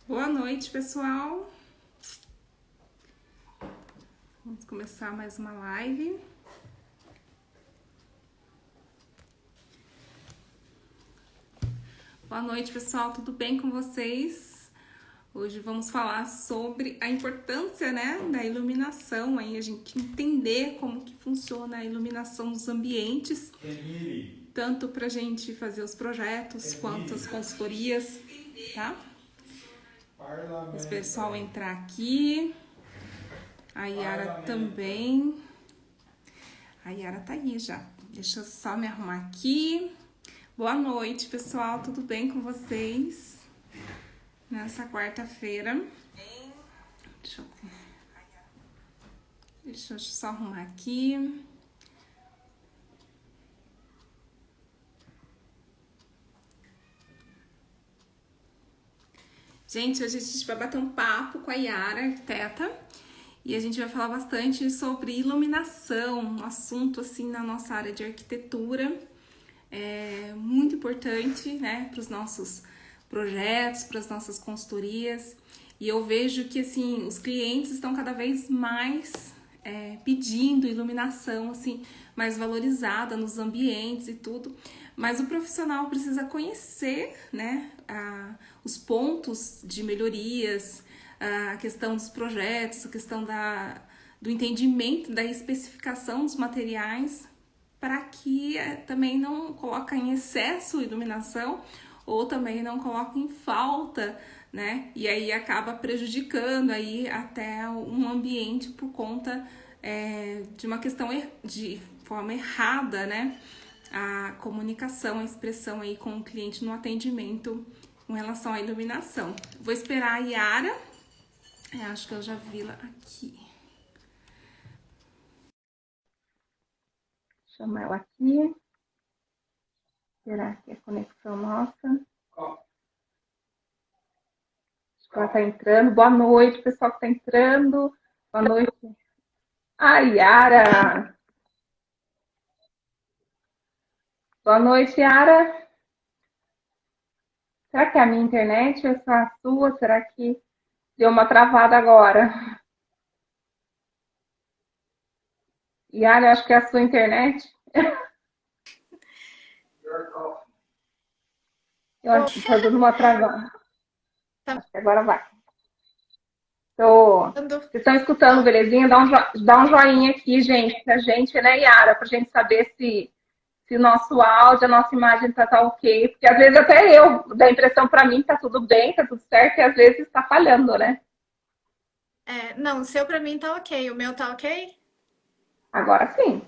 Boa noite, pessoal. Vamos começar mais uma live. Boa noite, pessoal. Tudo bem com vocês? Hoje vamos falar sobre a importância, da iluminação, aí a gente entender como que funciona a iluminação dos ambientes, tanto para a gente fazer os projetos quanto as consultorias, tá? O pessoal entrar aqui. A Yara também. A Yara tá aí já. Deixa eu só me arrumar aqui. Boa noite, pessoal. Tudo bem com vocês? Nessa quarta-feira. Deixa eu só arrumar aqui. Gente, hoje a gente vai bater um papo com a Yara, arquiteta, e a gente vai falar bastante sobre iluminação, um assunto assim na nossa área de arquitetura, muito importante, para os nossos projetos, para as nossas consultorias. E eu vejo que assim os clientes estão cada vez mais pedindo iluminação assim mais valorizada nos ambientes e tudo. Mas o profissional precisa conhecer, os pontos de melhorias, a questão dos projetos, a questão do entendimento da especificação dos materiais, para que também não coloque em excesso iluminação ou também não coloque em falta, E aí acaba prejudicando aí até um ambiente por conta de uma questão de forma errada, A comunicação, a expressão aí com o cliente no atendimento com relação à iluminação. Vou esperar a Yara. Acho que eu já vi-la aqui. Chama ela aqui. Será que é a conexão nossa? Acho que ela tá entrando. Boa noite, pessoal que tá entrando. Boa noite. Yara! Boa noite, Yara. Será que é a minha internet ou é só a sua? Será que deu uma travada agora? Yara, eu acho que é a sua internet. Eu acho que tá dando uma travada. Acho que agora vai. Vocês estão escutando, belezinha? Dá um joinha aqui, gente, pra gente, Yara? Pra gente saber se o nosso áudio, a nossa imagem tá ok. Porque às vezes até eu dá a impressão pra mim que tá tudo bem, tá tudo certo, e às vezes tá falhando, né? Não, o seu pra mim tá ok. O meu tá ok? Agora sim.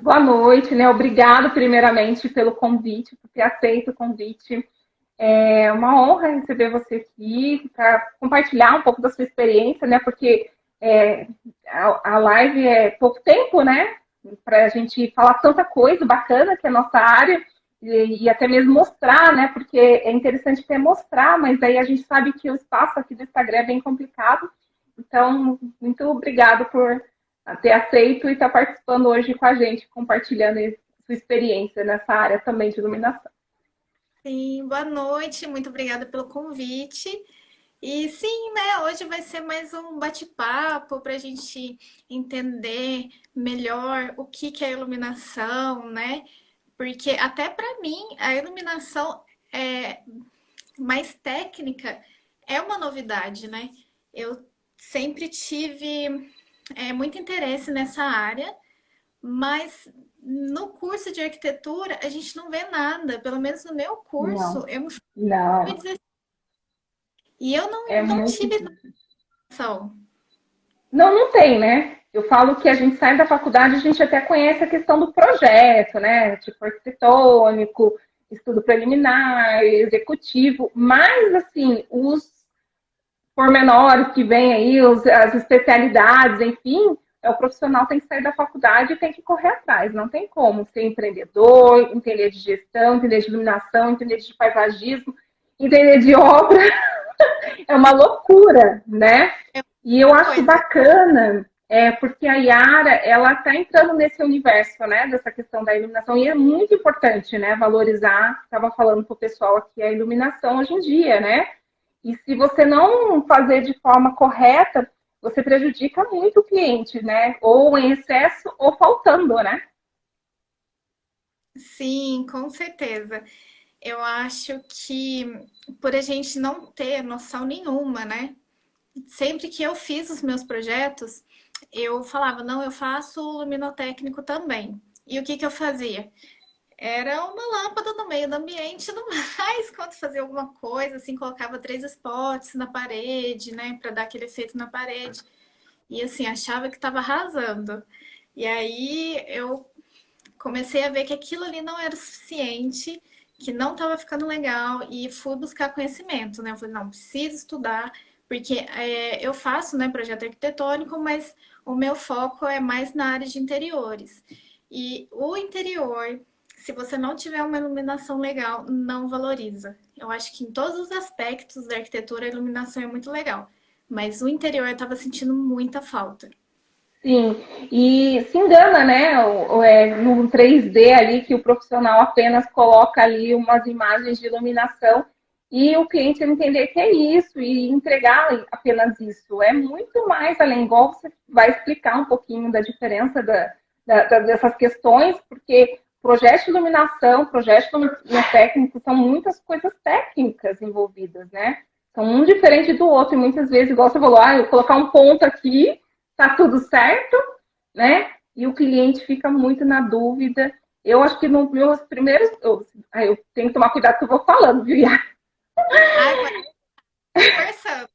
Boa noite, Obrigado, primeiramente, pelo convite, por ter aceito o convite. É uma honra receber você aqui para compartilhar um pouco da sua experiência, Porque a live é pouco tempo, Para a gente falar tanta coisa bacana que é a nossa área e até mesmo mostrar, Porque é interessante até mostrar, mas aí a gente sabe que o espaço aqui do Instagram é bem complicado. Então, muito obrigado por ter aceito e estar participando hoje com a gente, compartilhando sua experiência nessa área também de iluminação. Sim, boa noite. Muito obrigada pelo convite. E sim, hoje vai ser mais um bate-papo para a gente entender melhor o que é iluminação, Porque até para mim a iluminação mais técnica é uma novidade, Eu sempre tive muito interesse nessa área, mas no curso de arquitetura a gente não vê nada, pelo menos no meu curso, eu me Não, formei e eu é não muito tive difícil. noção. Não tem, Eu falo que a gente sai da faculdade, a gente até conhece a questão do projeto, Tipo arquitetônico, estudo preliminar, executivo, mas, assim, os pormenores que vêm aí, as especialidades, enfim, o profissional tem que sair da faculdade e tem que correr atrás, não tem como ser empreendedor, entender de gestão, entender de iluminação, entender de paisagismo, entender de obra, é uma loucura, É E eu uma acho coisa. bacana porque a Yara, ela está entrando nesse universo, né, dessa questão da iluminação, e é muito importante, né, valorizar, estava falando para o pessoal aqui, a iluminação hoje em dia, né, e se você não fazer de forma correta, você prejudica muito o cliente, né, ou em excesso ou faltando, né. Sim, com certeza. Eu acho que por a gente não ter noção nenhuma, né? Sempre que eu fiz os meus projetos, eu falava, não, eu faço luminotécnico também. E o que que eu fazia? Era uma lâmpada no meio do ambiente, no mais, quando fazia alguma coisa, assim, colocava 3 spots na parede, né, para dar aquele efeito na parede. E assim, achava que estava arrasando. E aí eu comecei a ver que aquilo ali não era o suficiente, que não estava ficando legal e fui buscar conhecimento, né? Eu falei, não, preciso estudar, porque eu faço, né, projeto arquitetônico, mas o meu foco é mais na área de interiores. E o interior, se você não tiver uma iluminação legal, não valoriza. Eu acho que em todos os aspectos da arquitetura a iluminação é muito legal, mas o interior eu estava sentindo muita falta. Sim, e se engana, né? No 3D ali que o profissional apenas coloca ali umas imagens de iluminação e o cliente entender que é isso e entregar apenas isso. É muito mais além, igual você vai explicar um pouquinho da diferença dessas questões, porque projeto de iluminação, projeto técnico, são muitas coisas técnicas envolvidas, né? São um diferente do outro, e muitas vezes, igual você falou, eu vou colocar um ponto aqui tá tudo certo, né? E o cliente fica muito na dúvida. Eu acho que nos meus primeiros. Eu tenho que tomar cuidado com o que eu vou falando, viu, Iá? Ai, vai conversando.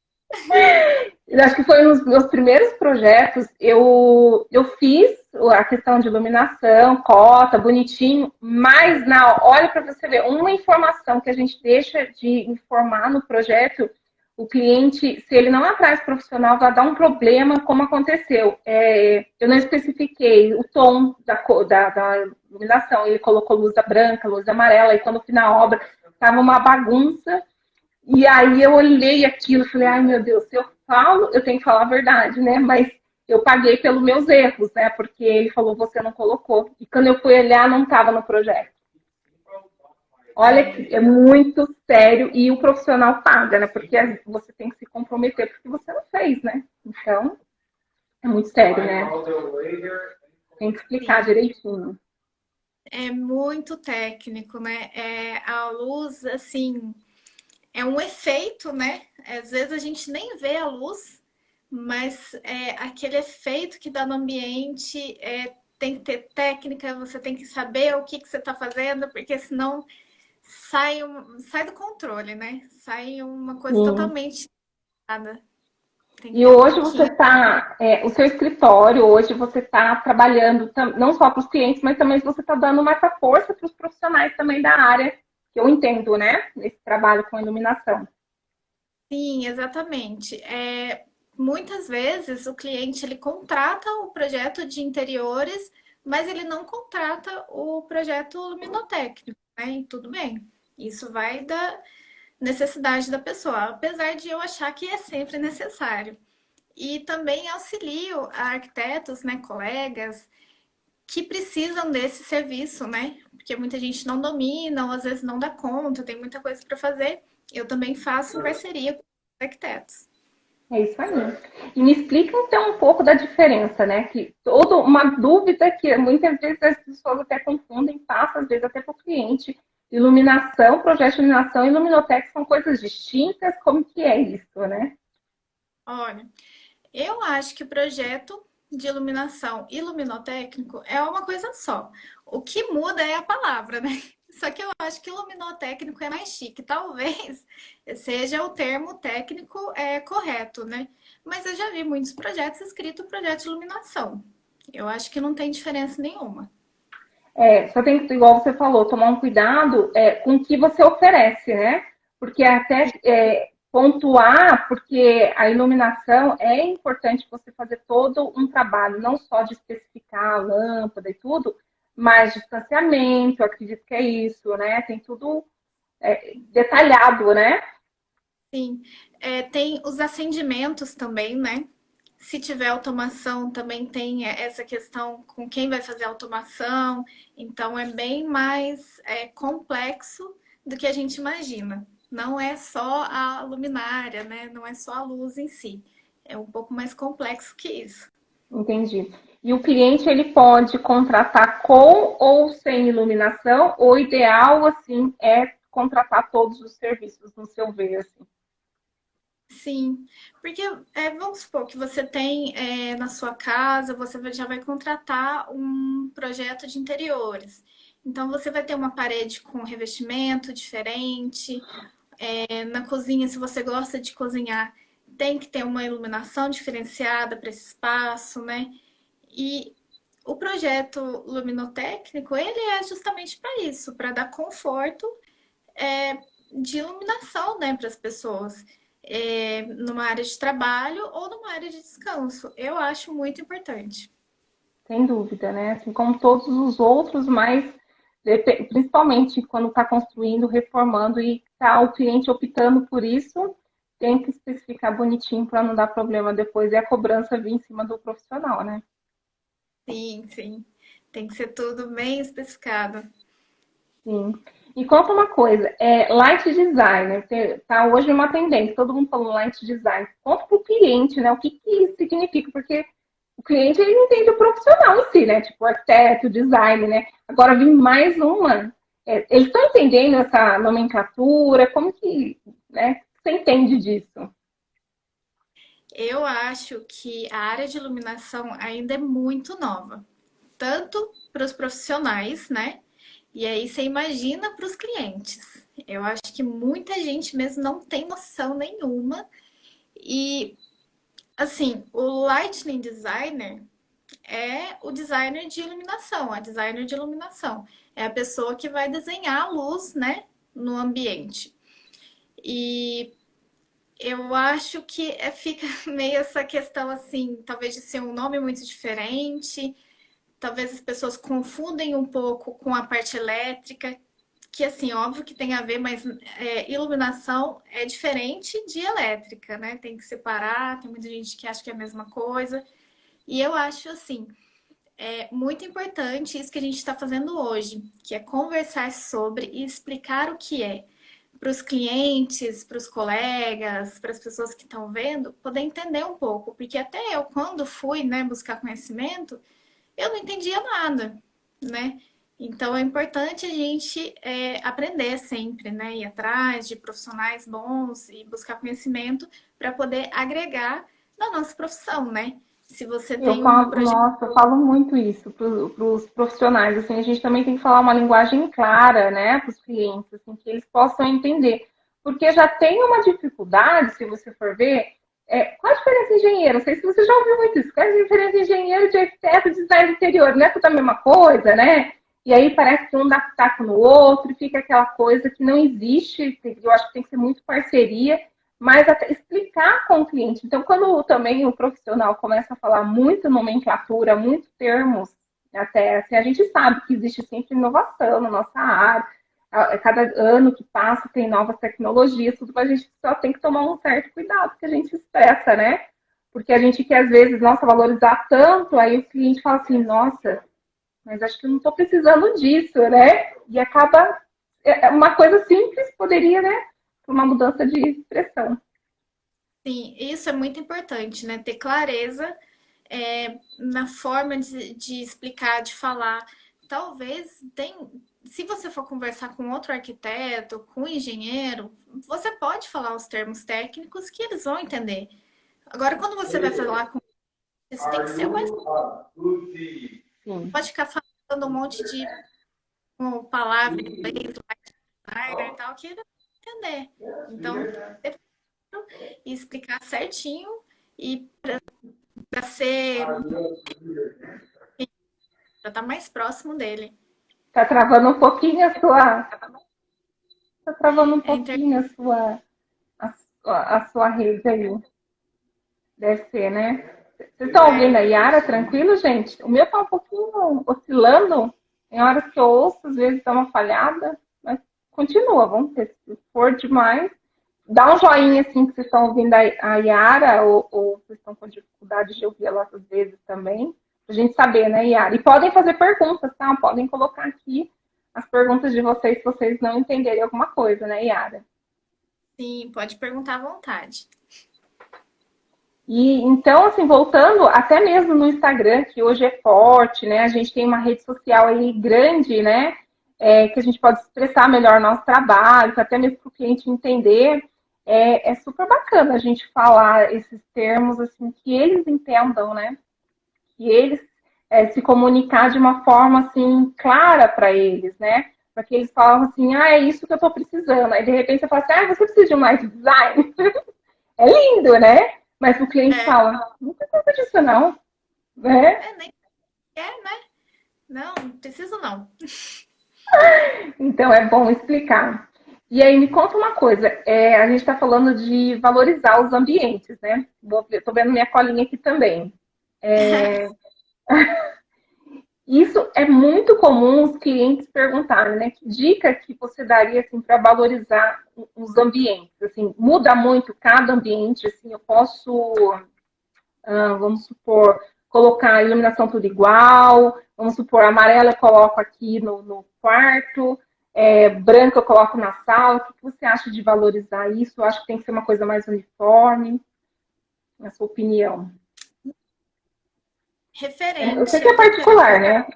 Eu acho que foi nos meus primeiros projetos, eu fiz a questão de iluminação, cota, bonitinho, mas olha para você ver, uma informação que a gente deixa de informar no projeto, o cliente, se ele não atrás profissional, vai dar um problema, como aconteceu. Eu não especifiquei o tom da iluminação, ele colocou luz branca, luz amarela, e quando eu fui na obra, estava uma bagunça. E aí eu olhei aquilo e falei, ai meu Deus, se eu falo, eu tenho que falar a verdade, né? Mas eu paguei pelos meus erros, né? Porque ele falou, você não colocou. E quando eu fui olhar, não estava no projeto. Olha, é muito sério e o profissional paga, né? Porque você tem que se comprometer porque você não fez, né? Então, é muito sério, né? Tem que explicar Sim. direitinho. É muito técnico, né? A luz, assim, é um efeito, né? Às vezes a gente nem vê a luz, mas aquele efeito que dá no ambiente tem que ter técnica, você tem que saber o que, que você está fazendo, porque senão sai do controle, né? Sai uma coisa Sim. totalmente errada. Tem que E ter um hoje você pouquinho. está, o seu escritório, hoje você está trabalhando não só para os clientes, mas também você está dando mais força para os profissionais também da área, que eu entendo, né? Nesse trabalho com iluminação. Sim, exatamente. Muitas vezes o cliente ele contrata o projeto de interiores, mas ele não contrata o projeto luminotécnico, né? E tudo bem. Isso vai da necessidade da pessoa, apesar de eu achar que é sempre necessário. E também auxilio a arquitetos, né, colegas, que precisam desse serviço, né? Porque muita gente não domina, ou às vezes não dá conta, tem muita coisa para fazer. Eu também faço parceria com os arquitetos. É isso aí. E me explica então um pouco da diferença, né? Que toda uma dúvida que muitas vezes as pessoas até confundem, passa às vezes até para o cliente. Iluminação, projeto de iluminação e luminotex são coisas distintas, como que é isso, né? Olha, eu acho que o projeto de iluminação e luminotécnico é uma coisa só. O que muda é a palavra, né? Só que eu acho que luminotécnico é mais chique. Talvez seja o termo técnico correto, né? Mas eu já vi muitos projetos escrito projeto de iluminação. Eu acho que não tem diferença nenhuma. Só tem que, igual você falou, tomar um cuidado com o que você oferece, né? Porque até pontuar, porque a iluminação é importante você fazer todo um trabalho, não só de especificar a lâmpada e tudo, mas distanciamento, eu acredito que é isso, né? Tem tudo detalhado, né? Sim. Tem os acendimentos também, né? Se tiver automação, também tem essa questão com quem vai fazer a automação. Então, é bem mais complexo do que a gente imagina. Não é só a luminária, né? Não é só a luz em si. É um pouco mais complexo que isso. Entendi. E o cliente ele pode contratar com ou sem iluminação? O ideal assim é contratar todos os serviços, no seu ver, assim. Sim, porque vamos supor que você tem na sua casa, você já vai contratar um projeto de interiores. Então, você vai ter uma parede com revestimento diferente. Na cozinha, se você gosta de cozinhar, tem que ter uma iluminação diferenciada para esse espaço, né? E o projeto luminotécnico, ele é justamente para isso, para dar conforto de iluminação, né, para as pessoas, numa área de trabalho ou numa área de descanso. Eu acho muito importante. Sem dúvida, né? Assim como todos os outros, mas principalmente quando está construindo, reformando e está o cliente optando por isso, tem que especificar bonitinho para não dar problema depois e a cobrança vir em cima do profissional, né? Sim, sim. Tem que ser tudo bem especificado. Sim. E conta uma coisa, light designer, tá hoje uma tendência, todo mundo falando light design. Conta para o cliente, né? O que isso significa, porque o cliente ele entende o profissional em si, né? Tipo, arquiteto, design, né? Agora vem mais uma. Eles estão entendendo essa nomenclatura? Como que, né? Você entende disso? Eu acho que a área de iluminação ainda é muito nova, tanto para os profissionais, né? E aí você imagina para os clientes. Eu acho que muita gente mesmo não tem noção nenhuma. E assim, o Lighting Designer é o designer de iluminação, a designer de iluminação. É a pessoa que vai desenhar a luz, né, no ambiente. E eu acho que fica meio essa questão assim, talvez de ser um nome muito diferente, talvez as pessoas confundem um pouco com a parte elétrica, que assim, óbvio que tem a ver, mas iluminação é diferente de elétrica, né? Tem que separar, tem muita gente que acha que é a mesma coisa. E eu acho assim, muito importante isso que a gente está fazendo hoje, que é conversar sobre e explicar o que é para os clientes, para os colegas, para as pessoas que estão vendo, poder entender um pouco, porque até eu, quando fui, né, buscar conhecimento, eu não entendia nada, né? Então é importante a gente aprender sempre, né? Ir atrás de profissionais bons e buscar conhecimento para poder agregar na nossa profissão, né? Se você Eu tem um falo, projeto. nossa, eu falo muito isso para os profissionais, assim, a gente também tem que falar uma linguagem clara, né, para os clientes, assim, que eles possam entender, porque já tem uma dificuldade, se você for ver, qual a diferença de engenheiro? Não sei se você já ouviu muito isso, qual a diferença de engenheiro, de arquiteto, de design interior, não é tudo a mesma coisa, né? E aí parece que um dá pitaco no outro, e fica aquela coisa que não existe, eu acho que tem que ser muito parceria, mas até explicar com o cliente. Então, quando também o profissional começa a falar muito nomenclatura, muito termos, até assim, a gente sabe que existe sempre inovação na nossa área. Cada ano que passa tem novas tecnologias, tudo, mas a gente só tem que tomar um certo cuidado que a gente expressa, né? Porque a gente quer, às vezes, nossa, valorizar tanto, aí o cliente fala assim, nossa, mas acho que eu não estou precisando disso, né? E acaba, uma coisa simples poderia, né? Uma mudança de expressão. Sim, isso é muito importante, né? Ter clareza na forma de explicar, de falar. Talvez se você for conversar com outro arquiteto, com um engenheiro, você pode falar os termos técnicos que eles vão entender. Agora, quando você vai falar com eles, tem que ser o mais. Não Sim. pode ficar falando um monte de palavras em inglês, e tal, que ele não vai entender. Então, e explicar certinho e para ser para estar mais próximo dele. Tá travando um pouquinho a sua. Tá travando um É inter... pouquinho a sua rede aí. Deve ser, né? Vocês estão ouvindo a Yara? Tranquilo, gente? O meu tá um pouquinho oscilando. Tem horas que eu ouço, às vezes dá uma falhada, mas continua, vamos ver. Se for demais, dá um joinha assim que vocês estão ouvindo a Yara, ou vocês estão com dificuldade de ouvir ela às vezes também, pra gente saber, né, Yara? E podem fazer perguntas, tá? Podem colocar aqui as perguntas de vocês se vocês não entenderem alguma coisa, né, Yara? Sim, pode perguntar à vontade. E então, assim, voltando até mesmo no Instagram, que hoje é forte, né? A gente tem uma rede social aí grande, né? Que a gente pode expressar melhor o nosso trabalho, até mesmo para o cliente entender. É super bacana a gente falar esses termos, assim, que eles entendam, né? Que eles se comunicar de uma forma, assim, clara para eles, né? Para que eles falam assim, é isso que eu estou precisando. Aí, de repente, você fala assim, você precisa de um mais design? É lindo, né? Mas o cliente É, fala, não tem nada disso não, né? nem quer, né? Não, não preciso não. Então é bom explicar. E aí me conta uma coisa, a gente está falando de valorizar os ambientes, né? Estou vendo minha colinha aqui também. Isso é muito comum os clientes perguntarem, né? Que dica que você daria assim, para valorizar os ambientes? Assim, muda muito cada ambiente, assim, eu posso vamos supor, colocar a iluminação tudo igual, vamos supor, amarela eu coloco aqui no quarto, branca eu coloco na sala. O que você acha de valorizar isso? Eu acho que tem que ser uma coisa mais uniforme, na sua opinião. Eu sei Referente que à é particular, temperatura. né?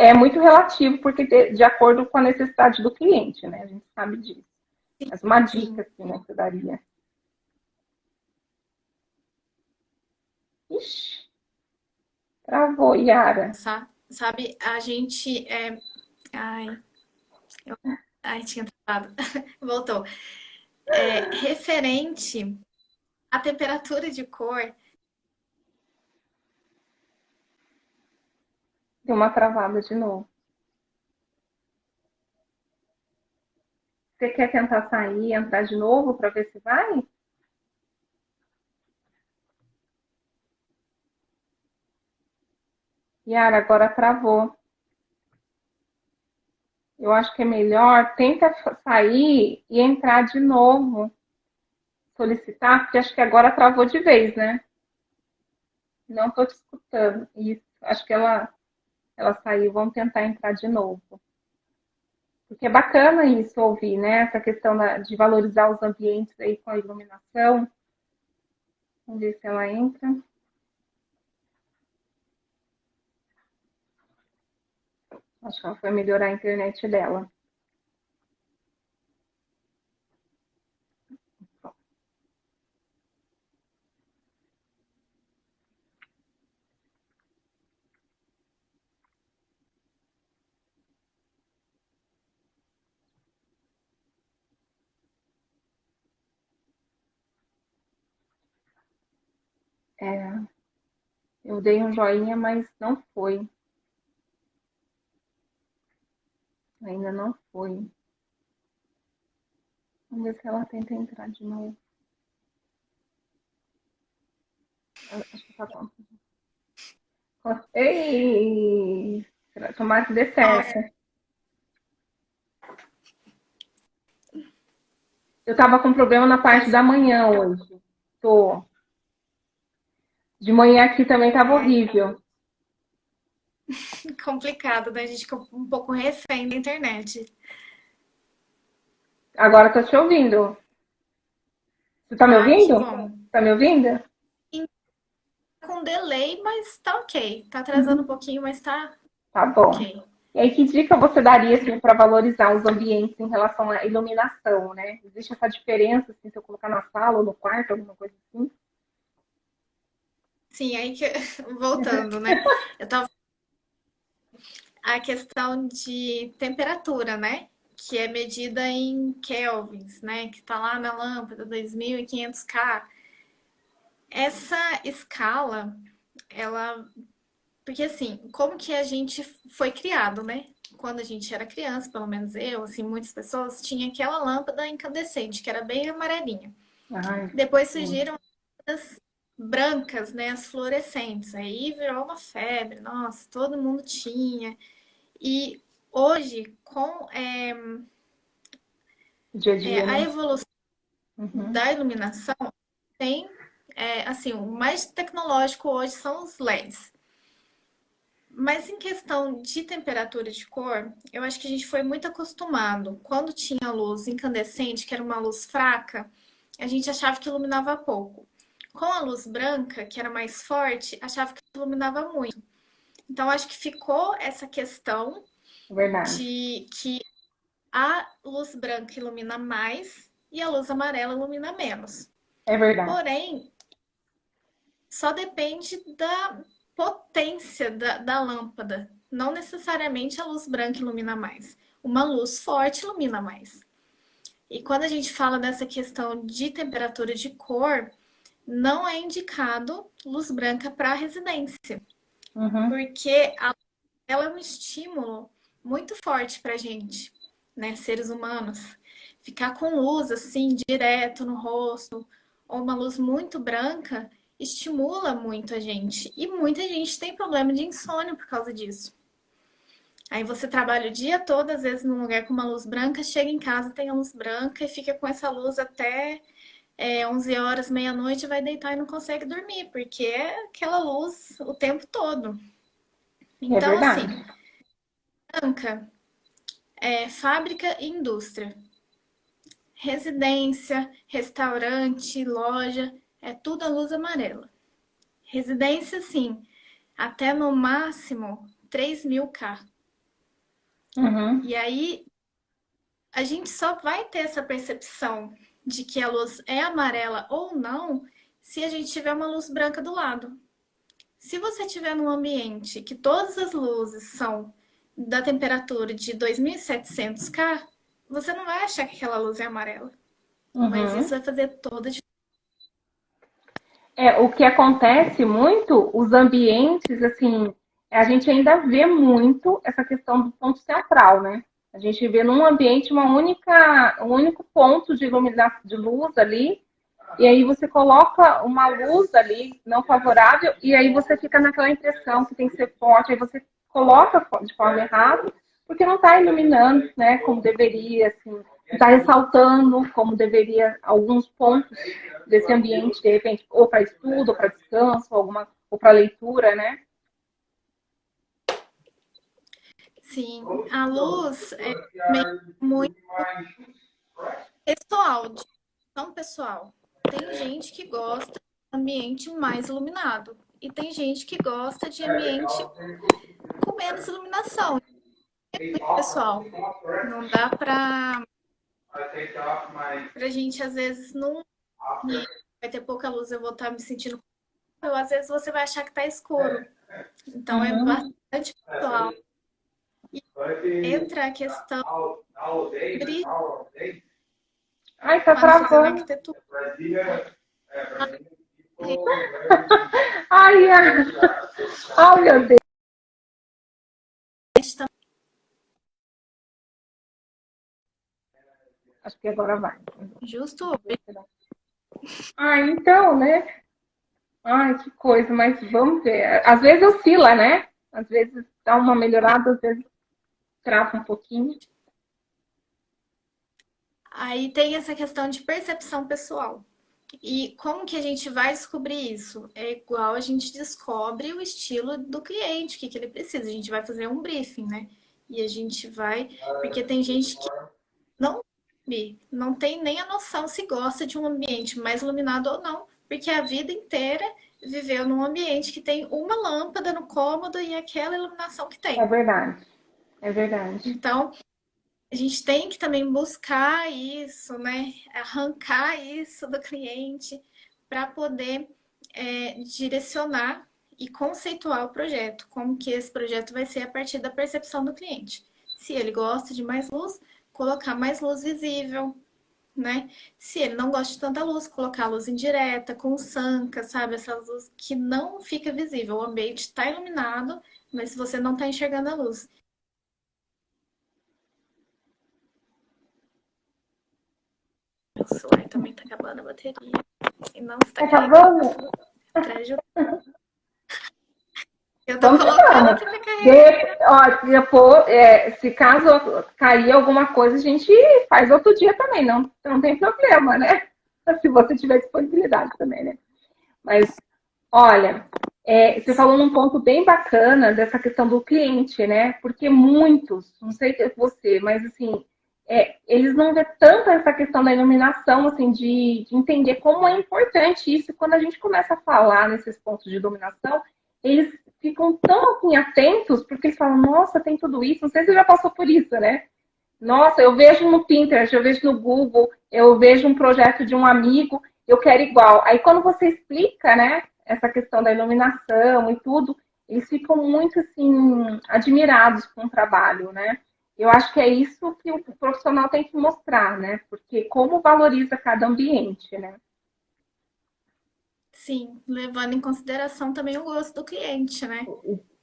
É muito relativo, porque de acordo com a necessidade do cliente, né? A gente sabe disso. Mas uma dica, Sim, assim, né, que eu daria. Ixi, travou, Yara. sabe, a gente ai, eu, ai, tinha travado. Voltou. Referente à temperatura de cor, Deu uma travada de novo. Você quer tentar sair e entrar de novo para ver se vai? Yara, agora travou. Eu acho que é melhor, tenta sair e entrar de novo. Solicitar, porque acho que agora travou de vez, né? Não estou te escutando. Isso, acho que ela saiu. Vamos tentar entrar de novo. Porque é bacana isso ouvir, né? Essa questão de valorizar os ambientes aí com a iluminação. Vamos ver se ela entra. Acho que ela foi melhorar a internet dela. É, eu dei um joinha, mas não foi. Ainda não foi. Vamos ver se ela tenta entrar de novo. Acho que tá bom. Ei! Tomara que dê nossa, certo. Eu tava com problema na parte cons- da manhã hoje. Tô. De manhã aqui também tava ai, horrível. complicado, né? A gente fica um pouco refém da internet. Agora tô te ouvindo. Você tá me Ai, que ouvindo? bom. Tá me ouvindo? Com delay, mas tá ok. Tá atrasando um pouquinho, mas tá Tá bom. ok. E aí, que dica você daria assim, para valorizar os ambientes em relação à iluminação, né? Existe essa diferença, assim, se eu colocar na sala ou no quarto, alguma coisa assim? Sim, aí que voltando, né? Eu tava a questão de temperatura, né? Que é medida em kelvins, né? Que tá lá na lâmpada 2500K. Essa escala, ela. Porque assim, como que a gente foi criado, né? Quando a gente era criança, pelo menos eu, assim, muitas pessoas, tinha aquela lâmpada incandescente, que era bem amarelinha. Ai, Depois sim. surgiram as brancas, né? As fluorescentes. Aí virou uma febre, nossa, todo mundo tinha. E hoje, com Dia a dia, a né? evolução da iluminação tem, assim, o mais tecnológico hoje são os LEDs. Mas em questão de temperatura de cor, eu acho que a gente foi muito acostumado. Quando tinha luz incandescente, que era uma luz fraca, a gente achava que iluminava pouco. Com a luz branca, que era mais forte, achava que iluminava muito. Então, acho que ficou essa questão Verdade. de que a luz branca ilumina mais e a luz amarela ilumina menos. É verdade. Porém, só depende da potência da lâmpada. Não necessariamente a luz branca ilumina mais. Uma luz forte ilumina mais. E quando a gente fala dessa questão de temperatura de cor, não é indicado luz branca para residência. Porque ela é um estímulo muito forte para a gente, né, seres humanos. Ficar com luz assim, direto no rosto, ou uma luz muito branca, estimula muito a gente. E muita gente tem problema de insônia por causa disso. Aí você trabalha o dia todo, às vezes num lugar com uma luz branca, chega em casa, tem a luz branca e fica com essa luz até 11 horas, meia-noite, vai deitar e não consegue dormir, porque é aquela luz o tempo todo. Então, assim, branca é fábrica e indústria. Residência, restaurante, loja, é tudo a luz amarela. Residência, sim, até no máximo 3.000 K. E aí, a gente só vai ter essa percepção de que a luz é amarela ou não se a gente tiver uma luz branca do lado. Se você tiver num ambiente que todas as luzes são da temperatura de 2.700 K, você não vai achar que aquela luz é amarela. Mas isso vai fazer toda a diferença. O que acontece muito, os ambientes, assim, a gente ainda vê muito essa questão do ponto central, né? A gente vê num ambiente um único ponto de iluminação, de luz ali, e aí você coloca uma luz ali não favorável, e aí você fica naquela impressão que tem que ser forte, aí você coloca de forma errada, porque não está iluminando, né, como deveria, assim, está ressaltando como deveria alguns pontos desse ambiente, de repente, ou para estudo, ou para descanso, ou para leitura, né? Sim, a luz é muito pessoal, de visão pessoal. Tem gente que gosta de ambiente mais iluminado e tem gente que gosta de ambiente com menos iluminação. É muito pessoal. Não dá pra gente, às vezes, não vai ter pouca luz, eu vou estar me sentindo. Às vezes você vai achar que tá escuro. Então é bastante pessoal. E entra a questão de Ai, tá travando. Ai, meu Deus. Acho que agora vai. Justo. Então, né? Ai, que coisa, mas vamos ver. Às vezes oscila, né? Às vezes dá uma melhorada, às vezes trava um pouquinho. Aí tem essa questão de percepção pessoal. E como que a gente vai descobrir isso? É igual a gente descobre o estilo do cliente, o que ele precisa. A gente vai fazer um briefing, né? E a gente vai... Porque tem gente que não tem nem a noção se gosta de um ambiente mais iluminado ou não, porque a vida inteira viveu num ambiente que tem uma lâmpada no cômodo e aquela iluminação que tem. É verdade. É verdade. Então, a gente tem que também buscar isso, né? Arrancar isso do cliente para poder direcionar e conceituar o projeto, como que esse projeto vai ser a partir da percepção do cliente. Se ele gosta de mais luz, colocar mais luz visível, né? Se ele não gosta de tanta luz, colocar a luz indireta, com sanca, sabe? Essa luz que não fica visível. O ambiente está iluminado, mas você não está enxergando a luz. Meu celular também tá acabando a bateria. E não está acabando? Eu tô colocando aqui pra carregar. Se caso cair alguma coisa, a gente faz outro dia também, não tem problema, né? se você tiver disponibilidade também, né? Mas, olha, você falou num ponto bem bacana dessa questão do cliente, né? Porque muitos, não sei se é você, mas assim, eles não vê tanto essa questão da iluminação, assim, de entender como é importante isso. Quando a gente começa a falar nesses pontos de iluminação, eles ficam tão assim, atentos, porque eles falam, nossa, tem tudo isso. Não sei se você já passou por isso, né? Nossa, eu vejo no Pinterest, eu vejo no Google, eu vejo um projeto de um amigo, eu quero igual. Aí quando você explica, né, essa questão da iluminação e tudo, eles ficam muito assim admirados com o trabalho, né? Eu acho que é isso que o profissional tem que mostrar, né? Porque como valoriza cada ambiente, né? Sim, levando em consideração também o gosto do cliente, né?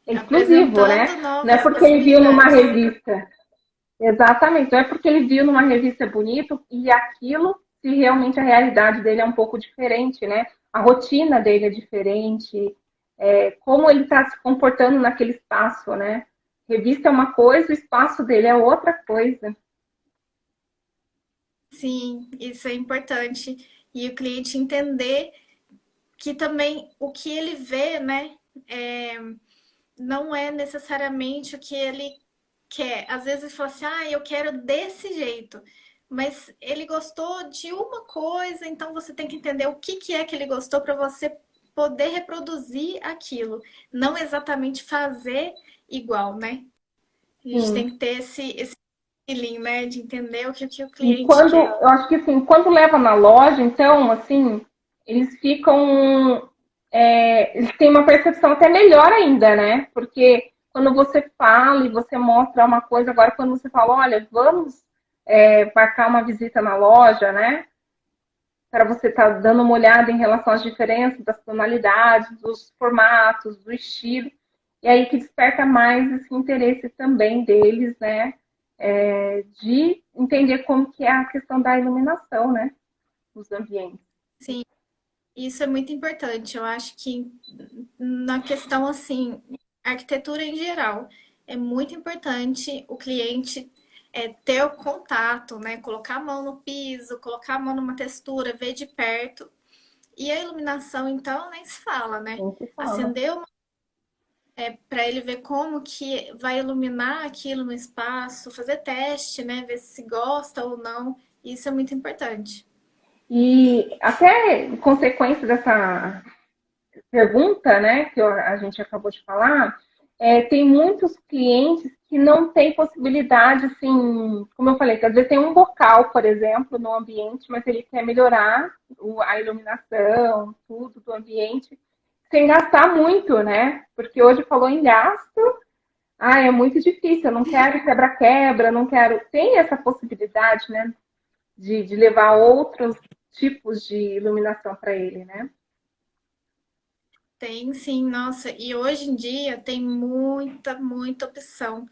É exclusivo, Apresentando né? Não é novas porque ele viu numa possibilidades. revista. Exatamente, não é porque ele viu numa revista bonito e aquilo, se realmente a realidade dele é um pouco diferente, né? A rotina dele é diferente, como ele está se comportando naquele espaço, né? Revista é uma coisa, o espaço dele é outra coisa. Sim, isso é importante. E o cliente entender que também o que ele vê, né, não é necessariamente o que ele quer. Às vezes ele fala assim, ah, eu quero desse jeito. Mas ele gostou de uma coisa, então você tem que entender o que, que é que ele gostou para você poder reproduzir aquilo. Não exatamente fazer igual, né? A gente tem Sim. que ter esse feeling, né? De entender o que o E cliente quando, quer. eu acho que assim, quando leva na loja, então, assim, eles ficam, eles têm uma percepção até melhor ainda, né? Porque quando você fala e você mostra uma coisa, agora quando você fala, olha, vamos marcar uma visita na loja, né? Para você estar dando uma olhada em relação às diferenças das tonalidades, dos formatos, do estilo. E aí que desperta mais esse interesse também deles, né? De entender como que é a questão da iluminação, né? Nos ambientes. Sim, isso é muito importante. Eu acho que na questão assim, arquitetura em geral, é muito importante o cliente ter o contato, né? Colocar a mão no piso, colocar a mão numa textura, ver de perto. E a iluminação, então, nem se fala, né? Como que fala? Acender uma para ele ver como que vai iluminar aquilo no espaço, fazer teste, né? Ver se gosta ou não. Isso é muito importante. E até em consequência dessa pergunta, né, que a gente acabou de falar, tem muitos clientes que não têm possibilidade, assim, como eu falei, que às vezes tem um bocal, por exemplo, no ambiente, mas ele quer melhorar a iluminação, tudo do ambiente, sem gastar muito, né? Porque hoje falou em gasto, é muito difícil, eu não quero quebra-quebra, não quero. Tem essa possibilidade, né, de levar outros tipos de iluminação para ele, né? Tem sim, nossa. E hoje em dia tem muita opção.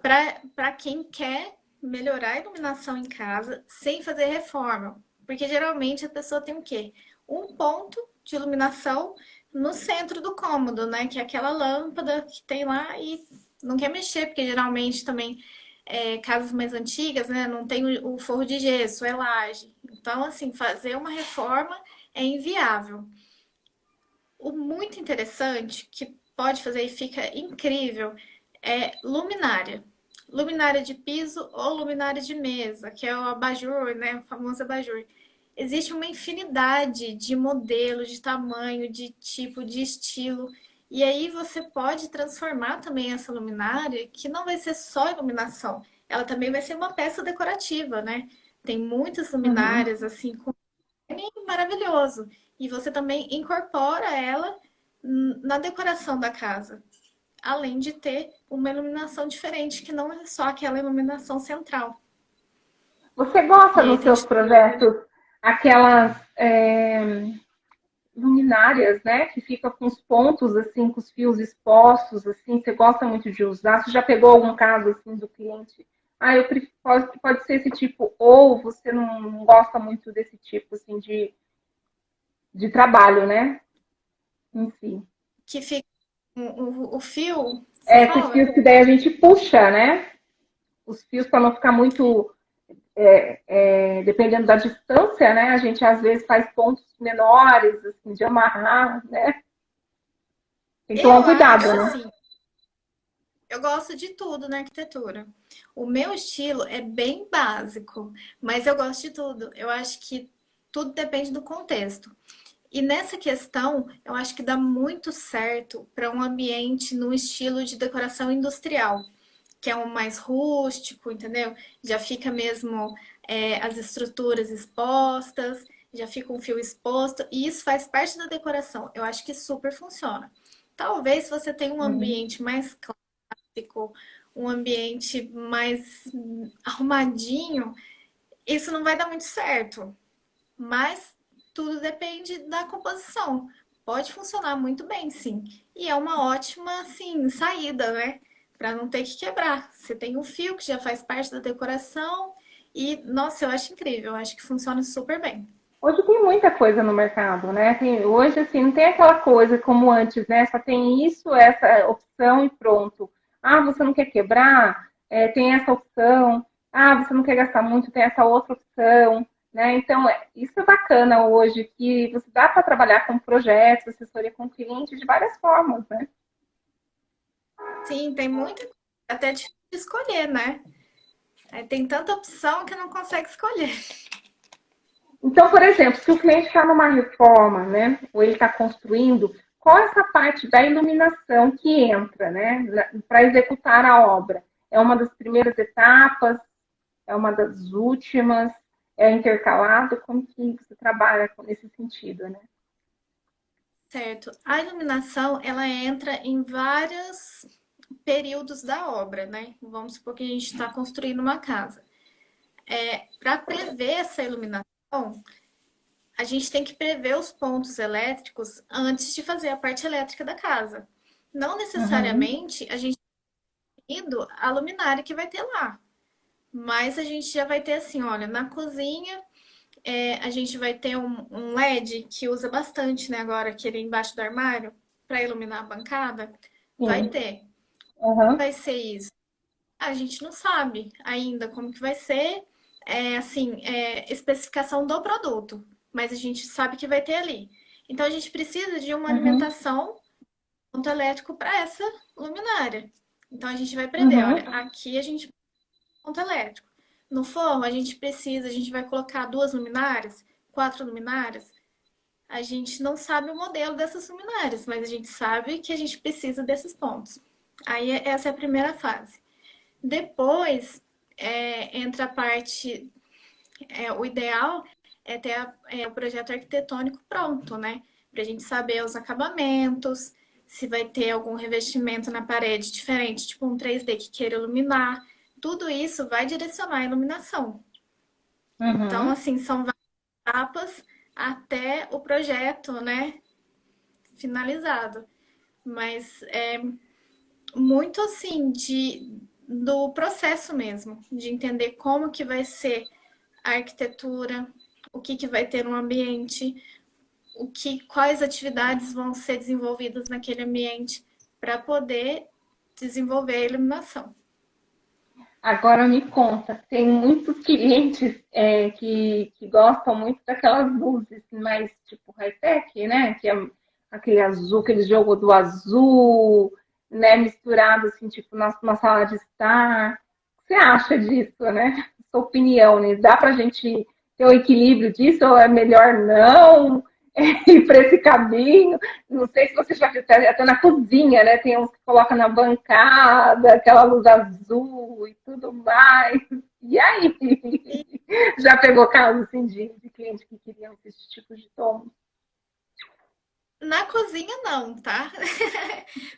Para quem quer melhorar a iluminação em casa sem fazer reforma. Porque geralmente a pessoa tem o quê? Um ponto de iluminação no centro do cômodo, né? Que é aquela lâmpada que tem lá e não quer mexer, porque geralmente também casas mais antigas, né? Não tem o forro de gesso, é laje. Então, assim, fazer uma reforma é inviável. O muito interessante que pode fazer e fica incrível é luminária. Luminária de piso ou luminária de mesa, que é o abajur, né? O famoso abajur. Existe uma infinidade de modelos, de tamanho, de tipo, de estilo. E aí você pode transformar também essa luminária, que não vai ser só iluminação, ela também vai ser uma peça decorativa, né? Tem muitas Uhum. luminárias assim com maravilhoso. E você também incorpora ela na decoração da casa, além de ter uma iluminação diferente, que não é só aquela iluminação central. Você gosta E aí nos tem seus projetos aquelas luminárias, né? Que fica com os pontos, assim, com os fios expostos, assim. Você gosta muito de usar? Você já pegou algum caso, assim, do cliente? Eu prefiro, pode ser esse tipo, ou você não gosta muito desse tipo, assim, de trabalho, né? Em si. que fica o fio, você Esses fala? fios que daí a gente puxa, né? Os fios para não ficar muito dependendo da distância, né? A gente às vezes faz pontos menores, assim, de amarrar, né? Tem que tomar um Eu cuidado, acho né? assim, eu gosto de tudo na arquitetura. O meu estilo é bem básico, mas eu gosto de tudo. Eu acho que tudo depende do contexto. E nessa questão, eu acho que dá muito certo para um ambiente no estilo de decoração industrial, que é um mais rústico, entendeu? Já fica mesmo as estruturas expostas, já fica um fio exposto, e isso faz parte da decoração. Eu acho que super funciona. Talvez você tenha um Uhum. ambiente mais clássico, um ambiente mais arrumadinho, isso não vai dar muito certo. Mas tudo depende da composição. Pode funcionar muito bem, sim. E é uma ótima, assim, saída, né? Para não ter que quebrar. Você tem um fio que já faz parte da decoração e, nossa, eu acho incrível. Eu acho que funciona super bem. Hoje tem muita coisa no mercado, né? Hoje, assim, não tem aquela coisa como antes, né? Só tem isso, essa opção e pronto. Ah, você não quer quebrar? Tem essa opção. Ah, você não quer gastar muito? Tem essa outra opção, né? Então, isso é bacana hoje, que você dá para trabalhar com projetos, assessoria com cliente de várias formas, né? Sim, tem muita coisa. Até de escolher, né? Aí tem tanta opção que não consegue escolher. Então, por exemplo, se o cliente está numa reforma, né, ou ele está construindo, qual é essa parte da iluminação que entra, né, para executar a obra? É uma das primeiras etapas? É uma das últimas? É intercalado? Como que você trabalha nesse sentido, né? Certo. A iluminação, ela entra em vários períodos da obra, né? Vamos supor que a gente está construindo uma casa. Para prever essa iluminação, a gente tem que prever os pontos elétricos antes de fazer a parte elétrica da casa. Não Uhum, necessariamente a gente indo a luminária que vai ter lá, mas a gente já vai ter assim, olha, na cozinha a gente vai ter um LED que usa bastante, né? Agora aquele embaixo do armário para iluminar a bancada, vai sim. ter. Uhum, Vai ser isso. A gente não sabe ainda como que vai ser, assim, especificação do produto, mas a gente sabe que vai ter ali. Então a gente precisa de uma uhum, alimentação ponto elétrico para essa luminária. Então a gente vai prever, olha, uhum, aqui a gente ponto elétrico. No forro a gente precisa, a gente vai colocar 2 luminárias, 4 luminárias. A gente não sabe o modelo dessas luminárias, mas a gente sabe que a gente precisa desses pontos. Aí essa é a primeira fase. Depois entra a parte, o ideal é ter o projeto arquitetônico pronto, né? Para a gente saber os acabamentos, se vai ter algum revestimento na parede diferente, tipo um 3D que queira iluminar. Tudo isso vai direcionar a iluminação. Então, uhum. assim, são várias etapas até o projeto, né, finalizado. Mas é muito assim do processo mesmo, de entender como que vai ser a arquitetura, o que que vai ter no ambiente, quais atividades vão ser desenvolvidas naquele ambiente para poder desenvolver a iluminação. Agora me conta, tem muitos clientes que gostam muito daquelas luzes mais tipo high-tech, né? Que é aquele azul, aquele jogo do azul, né? Misturado assim, tipo, na sala de estar. O que você acha disso, né? Sua opinião, né? Dá pra gente ter o equilíbrio disso ou é melhor não? Ir para esse caminho? Não sei se você já viu, até na cozinha, né? Tem uns que colocam na bancada, aquela luz azul e tudo mais. E aí? E Já pegou caso assim, de clientes que queriam esse tipo de tom? na cozinha não, tá?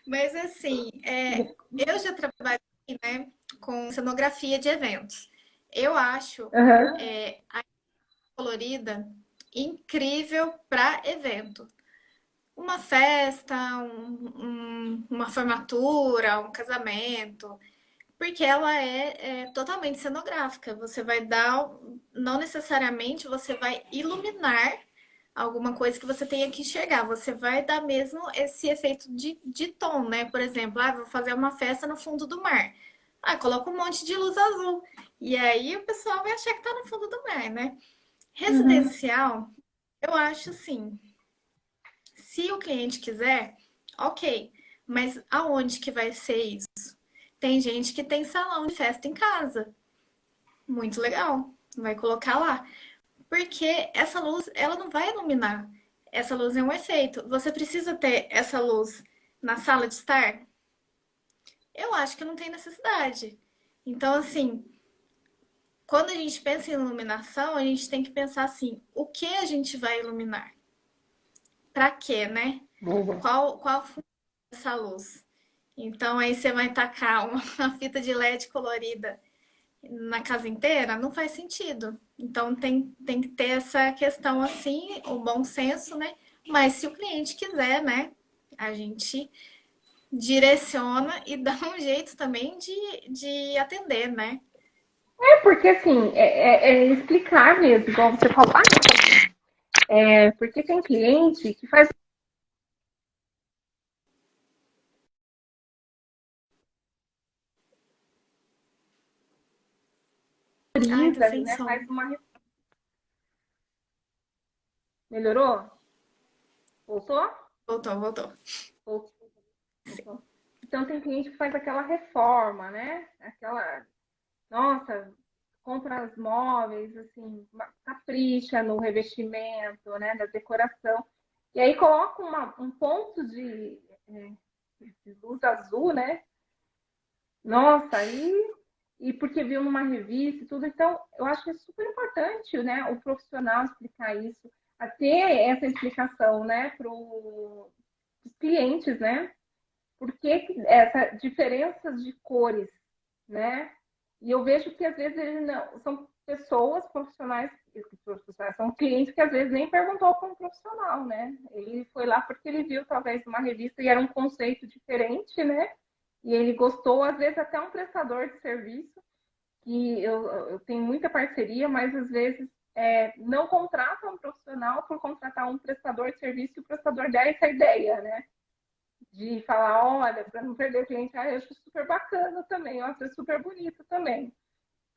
Mas assim, eu já trabalhei, né, com cenografia de eventos. Eu acho Uhum. a colorida incrível para evento. Uma festa, uma formatura, um casamento, porque ela é totalmente cenográfica. Você vai dar, não necessariamente você vai iluminar alguma coisa que você tenha que enxergar. Você vai dar mesmo esse efeito de tom, né? Por exemplo, vou fazer uma festa no fundo do mar. Coloca um monte de luz azul. E aí o pessoal vai achar que tá no fundo do mar, né? Uhum. Residencial, eu acho assim, se o cliente quiser, ok, mas aonde que vai ser isso? Tem gente que tem salão de festa em casa, muito legal, vai colocar lá. Porque essa luz, ela não vai iluminar. Essa luz é um efeito. Você precisa ter essa luz na sala de estar? Eu acho que não tem necessidade. Então, assim, quando a gente pensa em iluminação, a gente tem que pensar assim: o que a gente vai iluminar? Para quê, né? Boa. Qual a função dessa luz? Então, aí você vai tacar uma fita de LED colorida na casa inteira? Não faz sentido. Então, tem que ter essa questão assim, o bom senso, né? Mas se o cliente quiser, né? A gente direciona e dá um jeito também de atender, né? É porque assim, é explicar mesmo, igual você falou, porque tem cliente que faz Ai, tá brisa, sem né? som. Faz uma. Melhorou? Voltou? Voltou, voltou. Voltou. Voltou. Então tem cliente que faz aquela reforma, né? Aquela, nossa, compra os móveis, assim, capricha no revestimento, né? Da decoração. E aí coloca um ponto de luz azul, né? Nossa, e porque viu numa revista e tudo. Então, eu acho que é super importante, né, o profissional explicar isso, a ter essa explicação, né, para os clientes, né? Por que essa diferenças de cores, né? E eu vejo que às vezes eles não, são pessoas profissionais, são clientes que às vezes nem perguntou para um profissional, né? Ele foi lá porque ele viu talvez uma revista e era um conceito diferente, né? E ele gostou, às vezes até um prestador de serviço, que eu tenho muita parceria, mas às vezes não contrata um profissional por contratar um prestador de serviço e o prestador dá essa ideia, né? De falar, olha, para não perder o cliente, eu acho super bacana também, eu acho super bonito também.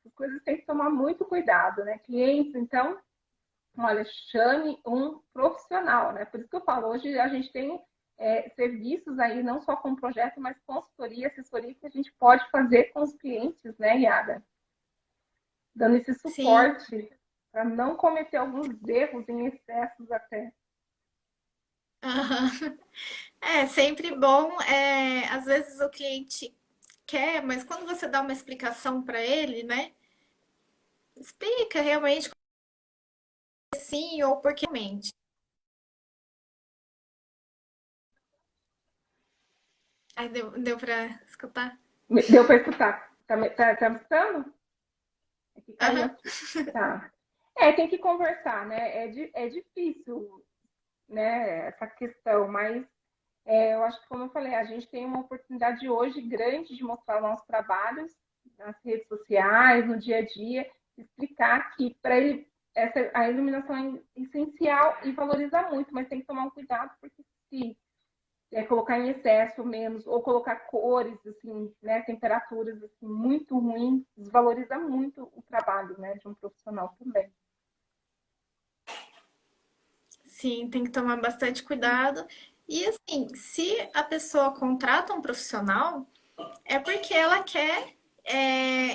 As coisas têm que tomar muito cuidado, né? Clientes, então, olha, chame um profissional, né? Por isso que eu falo, hoje a gente tem serviços aí, não só com projeto, mas consultoria, assessoria que a gente pode fazer com os clientes, né, Yara? Dando esse Sim. suporte para não cometer alguns erros em excessos até. Aham. É sempre bom. Às vezes o cliente quer, mas quando você dá uma explicação para ele, né? Explica realmente sim ou porque realmente. Aí deu para escutar? Deu para escutar? Tá me escutando? Aqui caiu Aham. aqui. Tá. Tem que conversar, né? É difícil, né, essa questão, mas eu acho que, como eu falei, a gente tem uma oportunidade hoje grande de mostrar nossos trabalhos nas redes sociais, no dia a dia, explicar que para ele a iluminação é essencial e valoriza muito, mas tem que tomar um cuidado, porque se colocar em excesso menos, ou colocar cores, assim, né, temperaturas assim, muito ruins, desvaloriza muito o trabalho, né, de um profissional também. Sim, tem que tomar bastante cuidado. E assim, se a pessoa contrata um profissional, é porque ela quer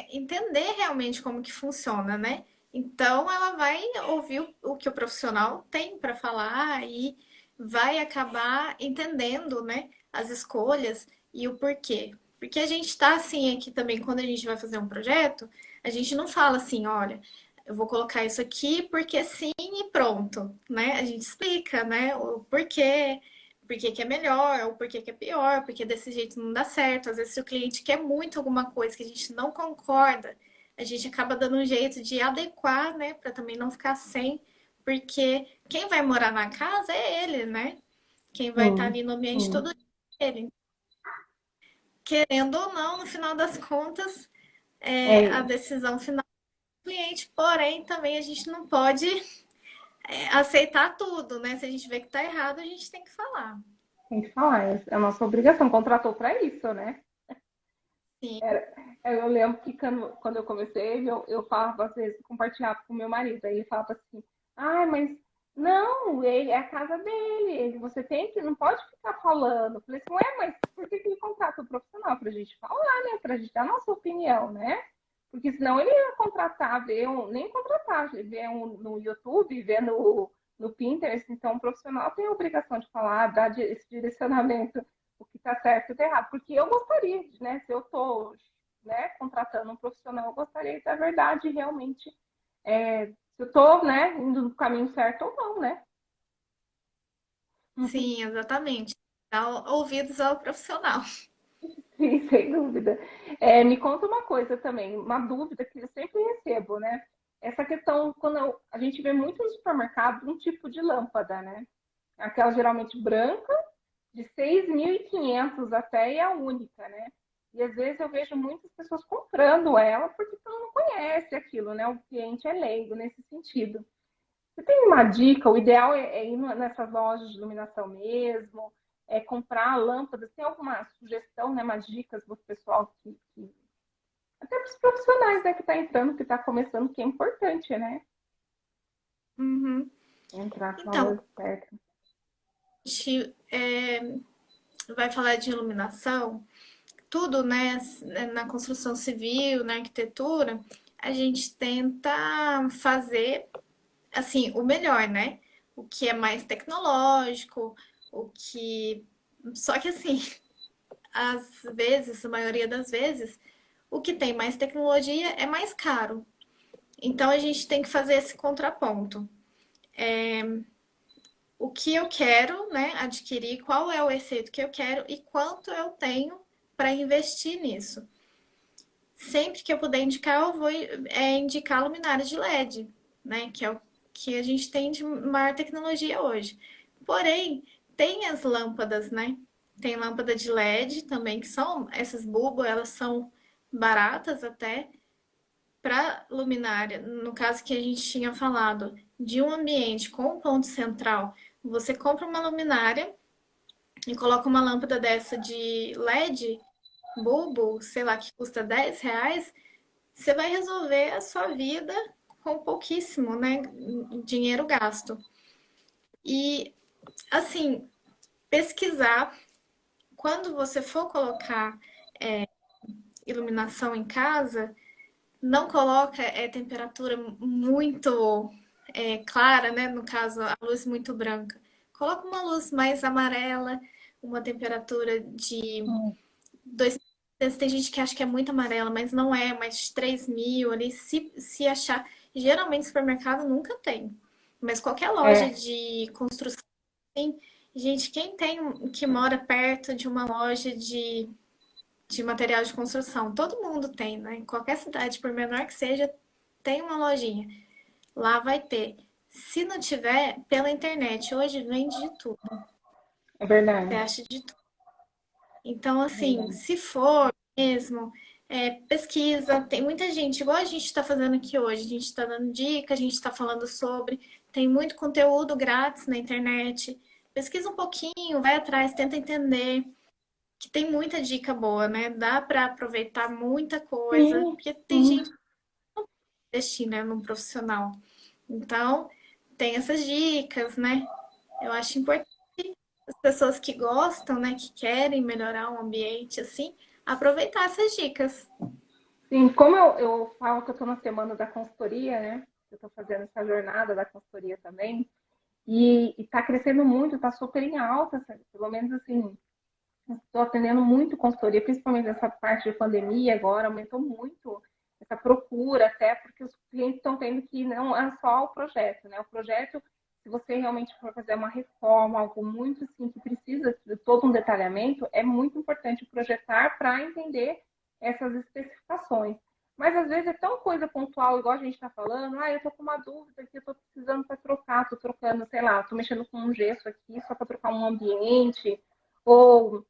entender realmente como que funciona, né? Então ela vai ouvir o que o profissional tem para falar e vai acabar entendendo, né, as escolhas e o porquê. Porque a gente está assim aqui também, quando a gente vai fazer um projeto, a gente não fala assim, olha, eu vou colocar isso aqui porque sim e pronto, né? A gente explica, né, o porquê, por que que é melhor, ou por que que é pior, porque desse jeito não dá certo. Às vezes, se o cliente quer muito alguma coisa que a gente não concorda, a gente acaba dando um jeito de adequar, né, para também não ficar sem, porque quem vai morar na casa é ele, né? Quem vai estar Sim, ali no ambiente sim. todo dia é ele. Querendo ou não, no final das contas, a É, decisão final do cliente, porém, também a gente não pode aceitar tudo, né? Se a gente vê que tá errado, a gente tem que falar. tem que falar, é a nossa obrigação, contratou para isso, né? Sim, Eu lembro que quando eu comecei, eu falava, às vezes, compartilhava com meu marido. Aí ele falava assim, ah, mas não, ele, é a casa dele, você tem que, não pode ficar falando. Eu falei assim, ué, mas por que ele contrata o profissional? Pra gente falar, né? Pra gente dar a nossa opinião, né? Porque senão ele ia contratar, nem contratar, ver no YouTube, ver no Pinterest. Então, o profissional tem a obrigação de falar, dar esse direcionamento, o que está certo e o que tá errado. Porque eu gostaria, né, se eu estou, né, contratando um profissional, eu gostaria de, da verdade, realmente, se eu estou, né, indo no caminho certo ou não, né? sim, exatamente. Dá ouvidos ao profissional. Sim, sem dúvida. Me conta uma coisa também, uma dúvida que eu sempre recebo, né? Essa questão, quando a gente vê muito no supermercado um tipo de lâmpada, né? Aquela geralmente branca, de 6.500 até, e a única, né? E às vezes eu vejo muitas pessoas comprando ela porque não conhece aquilo, né? O cliente é leigo nesse sentido. Você tem uma dica? O ideal é ir nessas lojas de iluminação mesmo, é comprar lâmpadas. Tem alguma sugestão, né? Umas dicas do pessoal até para os profissionais, né? Que está entrando, que está começando, que é importante, né? Uhum. Entrar com Então, valor certo. a gente vai falar de iluminação, tudo, né, na construção civil, na arquitetura, a gente tenta fazer, assim, o melhor, né? O que é mais tecnológico, o que. Só que, assim, às vezes, a maioria das vezes, o que tem mais tecnologia é mais caro. Então, a gente tem que fazer esse contraponto. O que eu quero, né, adquirir, qual é o efeito que eu quero e quanto eu tenho para investir nisso. Sempre que eu puder indicar, eu vou indicar luminárias de LED, né? Que é o que a gente tem de maior tecnologia hoje. Porém, tem as lâmpadas, né? Tem lâmpada de LED também, que são essas bulbas, elas são baratas até para luminária. No caso que a gente tinha falado de um ambiente com um ponto central, você compra uma luminária e coloca uma lâmpada dessa de LED, bulbo, sei lá, que custa R$ 10, você vai resolver a sua vida com pouquíssimo, né, dinheiro gasto. E assim, pesquisar quando você for colocar iluminação em casa, não coloca temperatura muito clara, né? No caso, a luz muito branca. Coloca uma luz mais amarela, uma temperatura de 2. Tem gente que acha que é muito amarela, mas não é, mais de 3.000 ali. Se achar. Geralmente, supermercado nunca tem. Mas qualquer loja É, de construção tem. Gente, quem tem que mora perto de uma loja de material de construção? Todo mundo tem, né? Em qualquer cidade, por menor que seja, tem uma lojinha. Lá vai ter. Se não tiver, pela internet. Hoje vende de tudo. é Você verdade. acha de tudo. Então, É assim, verdade. se for mesmo, pesquisa. Tem muita gente, igual a gente está fazendo aqui hoje. A gente está dando dica, a gente está falando sobre. Tem muito conteúdo grátis na internet. Pesquisa um pouquinho, vai atrás, tenta entender. Que tem muita dica boa, né? Dá para aproveitar muita coisa. Sim, Porque tem sim. gente que investir, né, num profissional. Então, tem essas dicas, né? Eu acho importante as pessoas que gostam, né, que querem melhorar o ambiente, assim, aproveitar essas dicas. Sim, como eu falo que eu estou na semana da consultoria, né? Eu estou fazendo essa jornada da consultoria também, e está crescendo muito, está super em alta, sabe? Pelo menos assim, estou atendendo muito consultoria, principalmente nessa parte de pandemia agora, aumentou muito essa procura, até porque os clientes estão vendo que não é só o projeto, né? O projeto, se você realmente for fazer uma reforma, algo muito assim, que precisa de todo um detalhamento, é muito importante projetar para entender essas especificações. Mas às vezes é tão coisa pontual, igual a gente está falando, eu tô com uma dúvida aqui, eu tô precisando para trocar, tô trocando, sei lá, tô mexendo com um gesso aqui só para trocar um ambiente, ou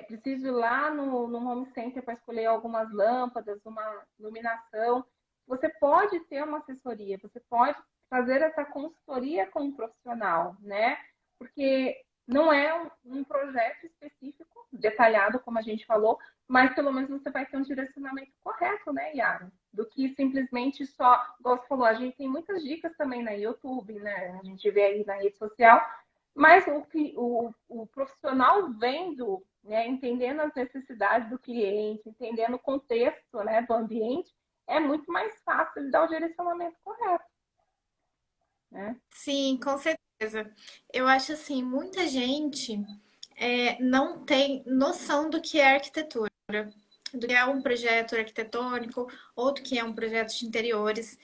preciso ir lá no Home Center para escolher algumas lâmpadas, uma iluminação. Você pode ter uma assessoria, você pode fazer essa consultoria com um profissional, né? Porque Não é um projeto específico, detalhado, como a gente falou, mas pelo menos você vai ter um direcionamento correto, né, Yara? Do que simplesmente só, igual você falou, a gente tem muitas dicas também na YouTube, né? A gente vê aí na rede social, mas o profissional vendo, né, entendendo as necessidades do cliente, entendendo o contexto, né, do ambiente, é muito mais fácil de dar o direcionamento correto, né? Sim, com certeza. Eu acho assim, muita gente não tem noção do que é arquitetura, do que é um projeto arquitetônico ou do que é um projeto de interiores.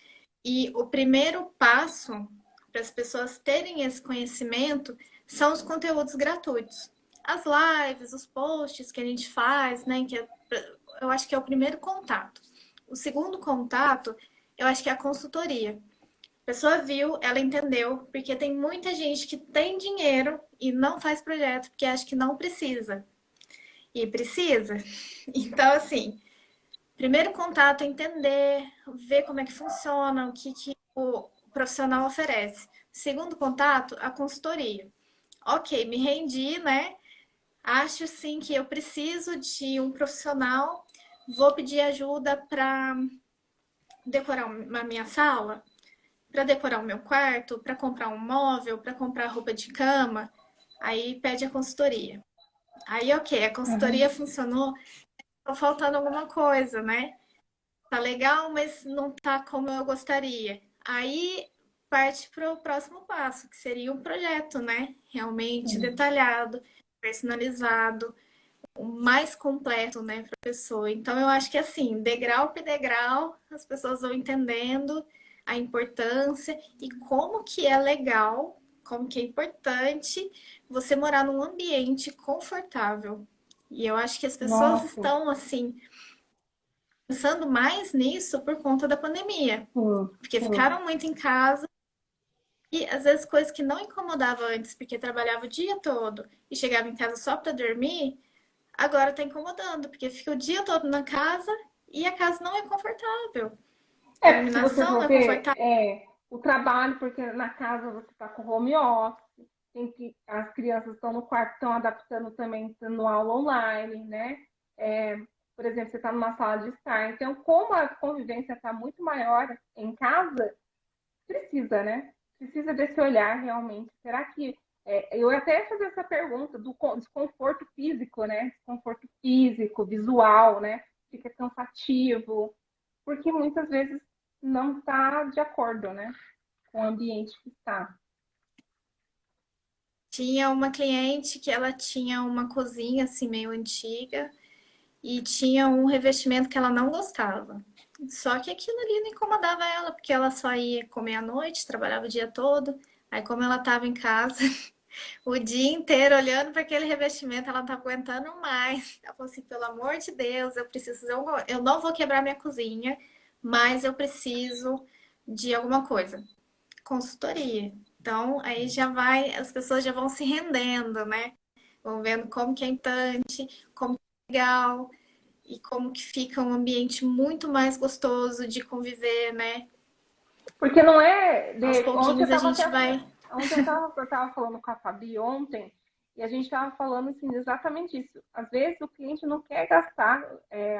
E o primeiro passo para as pessoas terem esse conhecimento são os conteúdos gratuitos. As lives, os posts que a gente faz, né? Eu acho que é o primeiro contato. O segundo contato, eu acho que é a consultoria. A pessoa viu, ela entendeu, porque tem muita gente que tem dinheiro e não faz projeto porque acha que não precisa. E precisa. Então, assim, primeiro contato é entender, ver como é que funciona, o que o profissional oferece. Segundo contato, a consultoria. Ok, me rendi, né? Acho sim que eu preciso de um profissional. Vou pedir ajuda para decorar a minha sala, para decorar o meu quarto, para comprar um móvel, para comprar roupa de cama. Aí pede a consultoria. Aí, ok, a Uhum. consultoria funcionou, tá faltando alguma coisa, né? Tá legal, mas não tá como eu gostaria. Aí parte para o próximo passo, que seria um projeto, né? Realmente detalhado, personalizado, o mais completo, né, para a pessoa. Então eu acho que assim, degrau por degrau, as pessoas vão entendendo a importância e como que é legal, como que é importante você morar num ambiente confortável. E eu acho que as pessoas Nossa, estão assim pensando mais nisso por conta da pandemia, sim, porque sim. ficaram muito em casa e às vezes coisas que não incomodavam antes, porque trabalhava o dia todo e chegava em casa só para dormir, agora está incomodando, porque fica o dia todo na casa e a casa não é confortável. A É, porque se você iluminação não for é ver, confortável. o trabalho, porque na casa você está com home office, as crianças estão no quarto, estão adaptando também, tendo aula online, né? É, por exemplo, você está numa sala de estar. Então, como a convivência está muito maior em casa, precisa, né? Precisa desse olhar realmente. Será que. Eu até ia fazer essa pergunta do desconforto físico, né? Desconforto físico, visual, né? Fica cansativo, porque muitas vezes não está de acordo, né? Com o ambiente que está. Tinha uma cliente que ela tinha uma cozinha assim meio antiga e tinha um revestimento que ela não gostava. Só que aquilo ali não incomodava ela, porque ela só ia comer à noite, trabalhava o dia todo. Aí, como ela estava em casa o dia inteiro olhando para aquele revestimento, ela não estava aguentando mais. Ela falou assim: pelo amor de Deus, eu preciso fazer alguma... Eu não vou quebrar minha cozinha, mas eu preciso de alguma coisa. Consultoria. Então, aí já vai, as pessoas já vão se rendendo, né? Vão vendo como que é importante, como que é legal e como que fica um ambiente muito mais gostoso de conviver, né? Porque não é. Aos Ontem eu pouquinhos a estava gente até. vai. Ontem eu tava falando com a Fabi ontem, e a gente estava falando assim, exatamente isso. Às vezes o cliente não quer gastar,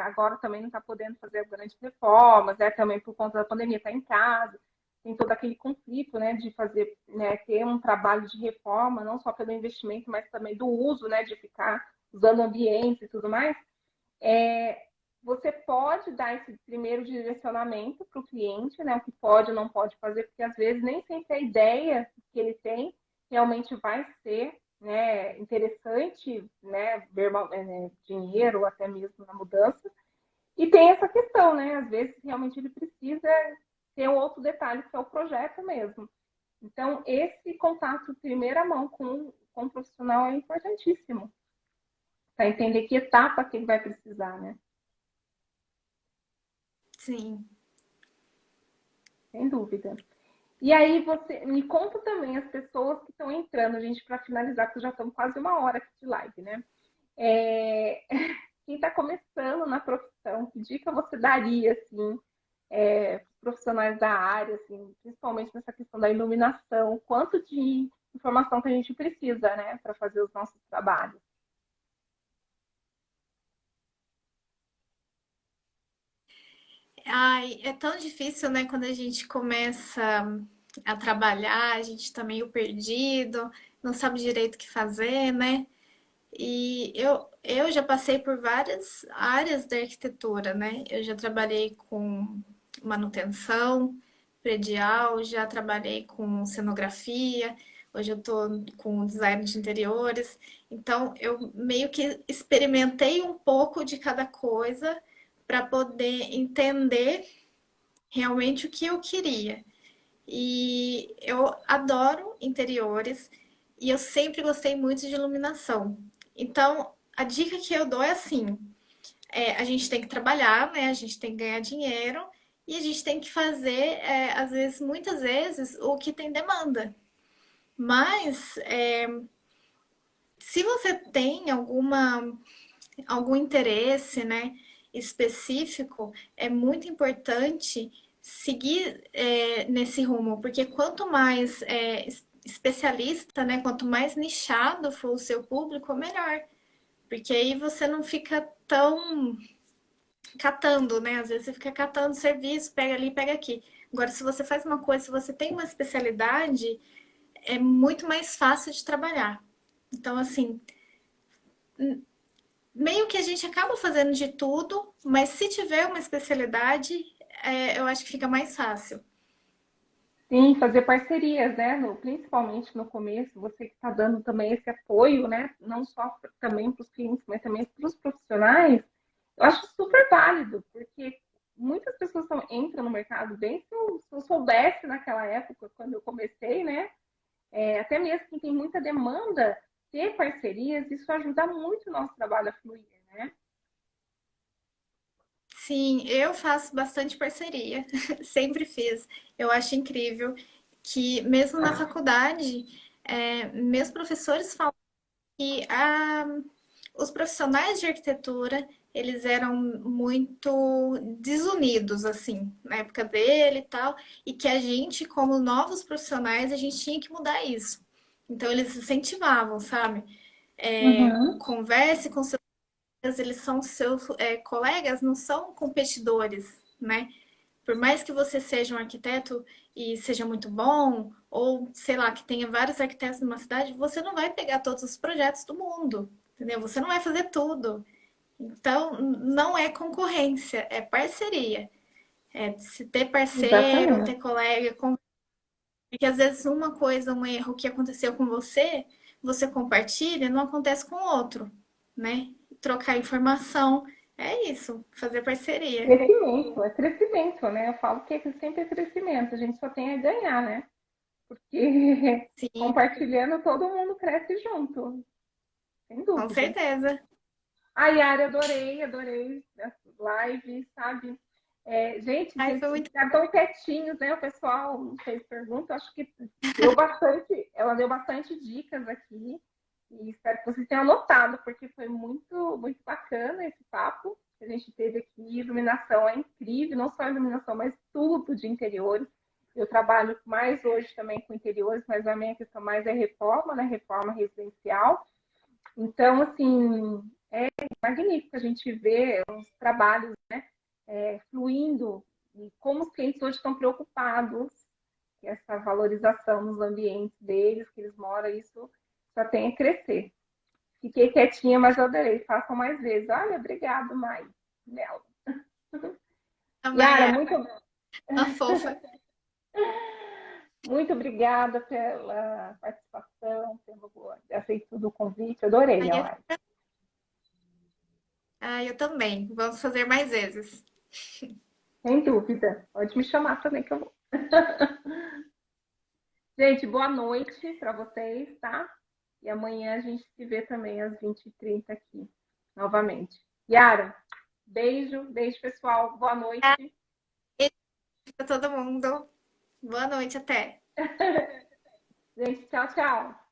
agora também não está podendo fazer grandes reformas, também por conta da pandemia, está em casa, tem todo aquele conflito, né, de fazer, né, ter um trabalho de reforma, não só pelo investimento, mas também do uso, né, de ficar usando ambientes e tudo mais. É, Você pode dar esse primeiro direcionamento para o cliente, né? O que pode ou não pode fazer, porque às vezes nem sempre a ideia que ele tem realmente vai ser, né, interessante, né, verbal, dinheiro ou até mesmo na mudança. E tem essa questão, né? Às vezes realmente ele precisa ter um outro detalhe que é o projeto mesmo. Então, esse contato primeira mão com o profissional é importantíssimo para entender que etapa que ele vai precisar, né? Sim. Sem dúvida. E aí você me conta também as pessoas que estão entrando, gente, para finalizar, porque já estamos quase uma hora aqui de live, né? É, Quem está começando na profissão, que dica você daria, assim, profissionais da área, assim, principalmente nessa questão da iluminação, quanto de informação que a gente precisa, né, para fazer os nossos trabalhos. Ai, é tão difícil, né, quando a gente começa a trabalhar, a gente tá meio perdido, não sabe direito o que fazer, né? E eu já passei por várias áreas da arquitetura, né? Eu já trabalhei com manutenção predial, já trabalhei com cenografia, hoje eu tô com design de interiores. Então, eu meio que experimentei um pouco de cada coisa para poder entender realmente o que eu queria. E eu adoro interiores e eu sempre gostei muito de iluminação. Então, a dica que eu dou é assim: a gente tem que trabalhar, né? A gente tem que ganhar dinheiro e a gente tem que fazer, às vezes, muitas vezes, o que tem demanda. Mas se você tem algum interesse, né, específico, é muito importante seguir nesse rumo, porque quanto mais especialista, né, quanto mais nichado for o seu público, melhor. Porque aí você não fica tão catando, né? Às vezes você fica catando serviço, pega ali, pega aqui. Agora, se você faz uma coisa, se você tem uma especialidade, é muito mais fácil de trabalhar. Então, assim, meio que a gente acaba fazendo de tudo, mas se tiver uma especialidade, eu acho que fica mais fácil. Sim, fazer parcerias, né? Principalmente no começo, você que está dando também esse apoio, né? Não só também para os clientes, mas também para os profissionais, eu acho super válido, porque muitas pessoas entram no mercado bem se eu soubesse naquela época, quando eu comecei, né? Até mesmo quem tem muita demanda, ter parcerias, isso ajuda muito o nosso trabalho a fluir, né? Sim, eu faço bastante parceria, sempre fiz. Eu acho incrível que, mesmo na faculdade, meus professores falam que os profissionais de arquitetura, eles eram muito desunidos, assim, na época dele e tal, e que a gente, como novos profissionais, a gente tinha que mudar isso. Então, eles incentivavam, sabe? Uhum. Converse com seus colegas, eles são seus colegas, não são competidores, né? Por mais que você seja um arquiteto e seja muito bom, ou sei lá, que tenha vários arquitetos numa cidade, você não vai pegar todos os projetos do mundo, entendeu? Você não vai fazer tudo. Então, não é concorrência, é parceria. É se ter parceiro, ter Exatamente. colega, porque às vezes uma coisa, um erro que aconteceu com você, você compartilha, não acontece com o outro, né? Trocar informação, é isso, fazer parceria. Crescimento, né? Eu falo que sempre é crescimento, a gente só tem a ganhar, né? Porque Sim, compartilhando todo mundo cresce junto, sem com dúvida. certeza. A Yara, adorei a live, sabe? Gente, Ai, vocês foi muito. ficaram tão quietinhos, né? O pessoal não fez pergunta, acho que deu bastante, ela deu bastante dicas aqui. E espero que vocês tenham anotado, porque foi muito bacana esse papo que a gente teve aqui. Iluminação é incrível, não só iluminação, mas tudo de interiores. Eu trabalho mais hoje também com interiores, mas a minha questão mais é reforma, né? Reforma residencial. Então, assim, é magnífico a gente ver os trabalhos, né, fluindo e como os clientes hoje estão preocupados com essa valorização nos ambientes deles, que eles moram, isso só tem a crescer. Fiquei quietinha, mas eu adorei. Façam mais vezes. Olha, obrigado, Mai. Mel. Também Yara, é uma fofa. muito obrigada pela participação, pelo aceito do convite. Adorei a Ai, live. eu também. Vamos fazer mais vezes. Sem dúvida. Pode me chamar também que eu vou. Gente, boa noite para vocês, tá? E amanhã a gente se vê também às 20h30 aqui, novamente. Yara, beijo pessoal. Boa noite. Beijo pra todo mundo. Boa noite, até. Gente, tchau, tchau.